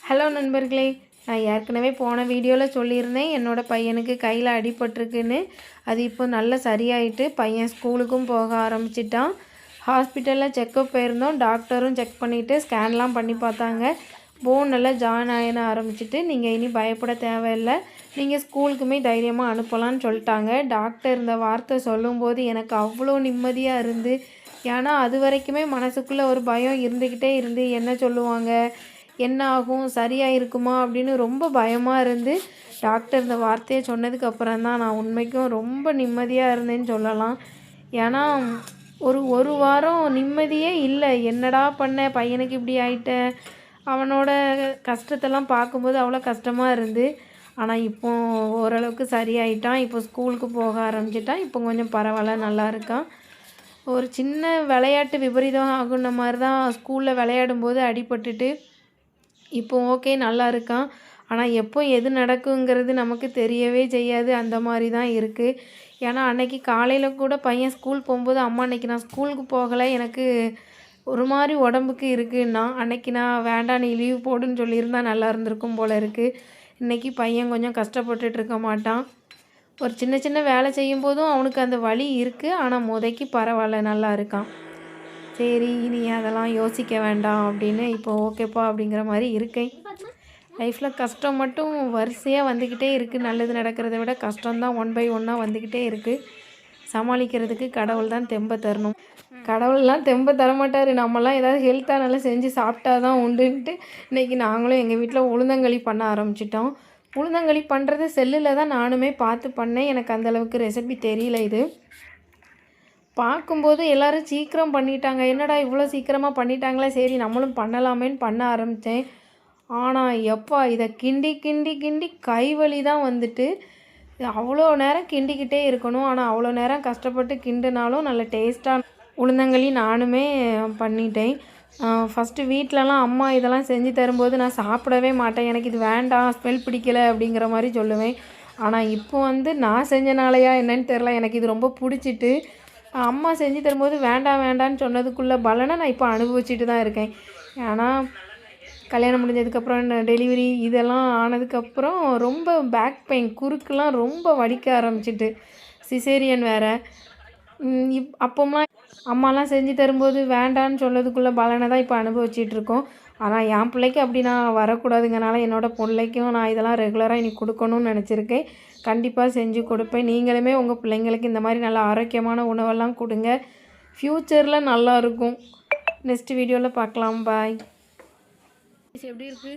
Hello நண்பர்களே, நான் ஏற்கனவே போன வீடியோவில் சொல்லியிருந்தேன் என்னோடய பையனுக்கு கையில் அடிபட்டிருக்குன்னு. அது இப்போ நல்லா சரியாயிட்டு பையன் ஸ்கூலுக்கும் போக ஆரம்பிச்சிட்டான். ஹாஸ்பிட்டலில் செக்கப் போயிருந்தோம். டாக்டரும் செக் பண்ணிவிட்டு ஸ்கேன்லாம் பண்ணி பார்த்தாங்க. போன் நல்லா ஜாயின் ஆகின ஆரம்பிச்சிட்டு நீங்கள் இனி பயப்பட தேவையில்லை, நீங்கள் ஸ்கூலுக்குமே தைரியமாக அனுப்பலான்னு சொல்லிட்டாங்க. டாக்டர் இந்த வார்த்தை சொல்லும்போது எனக்கு அவ்வளோ நிம்மதியாக இருந்து, ஏன்னா அது வரைக்குமே மனசுக்குள்ளே ஒரு பயம் இருந்துக்கிட்டே இருந்து என்ன சொல்லுவாங்க, என்ன ஆகும், சரியாக இருக்குமா அப்படின்னு ரொம்ப பயமாக இருந்து டாக்டர் இந்த வார்த்தையை சொன்னதுக்கு அப்புறம் தான் நான் உண்மைக்கும் ரொம்ப நிம்மதியாக இருந்தேன்னு சொல்லலாம். ஏன்னா ஒரு வாரம் நிம்மதியே இல்லை. என்னடா பண்ண, பையனுக்கு இப்படி ஆயிட்ட, அவனோட கஷ்டத்தெல்லாம் பார்க்கும்போது அவ்வளோ கஷ்டமாக இருந்து. ஆனால் இப்போ ஓரளவுக்கு சரியாயிட்டான். இப்போ ஸ்கூலுக்கு போக ஆரம்பிச்சிட்டான். இப்போ கொஞ்சம் பரவாயில்ல, நல்லா இருக்கான். ஒரு சின்ன விளையாட்டு விபரீதம் ஆகுன மாதிரி தான் ஸ்கூலில் விளையாடும்போது அடிபட்டுட்டு இப்போ ஓகே, நல்லா இருக்கான். ஆனால் எப்போ எது நடக்குங்கிறது நமக்கு தெரியவே செய்யாது. அந்த மாதிரி தான் இருக்குது. ஏன்னா அன்னைக்கு காலையில் கூட பையன் ஸ்கூல் போகும்போது, அம்மா அன்னைக்கு நான் ஸ்கூலுக்கு போகலை, எனக்கு ஒரு மாதிரி உடம்புக்கு இருக்குன்னா, அன்னைக்கு நான் வேண்டாம் நீ லீவ் போடுன்னு சொல்லியிருந்தா நல்லா இருந்திருக்கும் போல் இருக்குது. இன்றைக்கி பையன் கொஞ்சம் கஷ்டப்பட்டுட்டு இருக்க மாட்டான். ஒரு சின்ன சின்ன வேலை செய்யும்போதும் அவனுக்கு அந்த வலி இருக்குது. ஆனால் முதக்கி பரவாயில்ல, நல்லா இருக்கான். சரி, நீ அதெல்லாம் யோசிக்க வேண்டாம் அப்படின்னு இப்போ ஓகேப்பா அப்படிங்கிற மாதிரி இருக்கேன். லைஃப்பில் கஷ்டம் மட்டும் வரிசையாக வந்துக்கிட்டே இருக்குது. நல்லது நடக்கிறத விட கஷ்டம்தான் ஒன் பை ஒன்னாக வந்துக்கிட்டே இருக்குது. சமாளிக்கிறதுக்கு கடவுள் தான் தெம்ப தரணும். கடவுள்லாம் தெம்ப தரமாட்டார். நம்மலாம் ஏதாவது ஹெல்த்தாக நல்லா செஞ்சு சாப்பிட்டா தான் உண்டுன்ட்டு இன்றைக்கி நாங்களும் எங்கள் வீட்டில் உளுந்தங்களி பண்ண ஆரம்பிச்சிட்டோம். உளுந்தங்களி பண்ணுறது செல்லில் தான் நானுமே பார்த்து பண்ணேன். எனக்கு அந்தளவுக்கு ரெசிபி தெரியல. இது பார்க்கும்போது எல்லோரும் சீக்கிரம் பண்ணிட்டாங்க. என்னடா இவ்வளோ சீக்கிரமாக பண்ணிட்டாங்களே, சரி நம்மளும் பண்ணலாமேன்னு பண்ண ஆரம்பித்தேன். ஆனால் எப்பா இதை கிண்டி கிண்டி கிண்டி கைவலி தான் வந்துட்டு. அவ்வளோ நேரம் கிண்டிக்கிட்டே இருக்கணும். ஆனால் அவ்வளோ நேரம் கஷ்டப்பட்டு கிண்டுனாலும் நல்ல டேஸ்ட்டாக உளுந்தங்களி நானுமே பண்ணிட்டேன். ஃபஸ்ட்டு வீட்டிலலாம் அம்மா இதெல்லாம் செஞ்சு தரும்போது நான் சாப்பிடவே மாட்டேன். எனக்கு இது வேண்டாம், ஸ்மெல் பிடிக்கலை அப்படிங்கிற மாதிரி சொல்லுவேன். ஆனால் இப்போ நான் செஞ்சனாலையா என்னன்னு தெரில, எனக்கு இது ரொம்ப பிடிச்சிட்டு அம்மா செஞ்சு தரும்போது வேண்டாம் வேண்டான்னு சொன்னதுக்குள்ள பலனை நான் இப்போ அனுபவிச்சுட்டு தான் இருக்கேன். ஏன்னா கல்யாணம் முடிஞ்சதுக்கப்புறம் டெலிவரி இதெல்லாம் ஆனதுக்கப்புறம் ரொம்ப பேக் பெயின், குறுக்கெலாம் ரொம்ப வலிக்க ஆரம்பிச்சிட்டு, சிசேரியன் வேறு. அப்போம்லாம் அம்மாலாம் செஞ்சு தரும்போது வேண்டான்னு சொன்னதுக்குள்ளே பலனை தான் இப்போ அனுபவிச்சிட்ருக்கோம். ஆனால் என் பிள்ளைக்கு அப்படி நான் வரக்கூடாதுங்கனால என்னோடய பிள்ளைக்கும் நான் இதெல்லாம் ரெகுலராக இனி கொடுக்கணும்னு நினச்சிருக்கேன். கண்டிப்பாக செஞ்சு கொடுப்பேன். நீங்களுமே உங்கள் பிள்ளைங்களுக்கு இந்த மாதிரி நல்ல ஆரோக்கியமான உணவெல்லாம் கொடுங்க. ஃப்யூச்சரில் நல்லாயிருக்கும். நெக்ஸ்ட் வீடியோவில் பார்க்கலாம். பாய். எப்படி இருக்குது?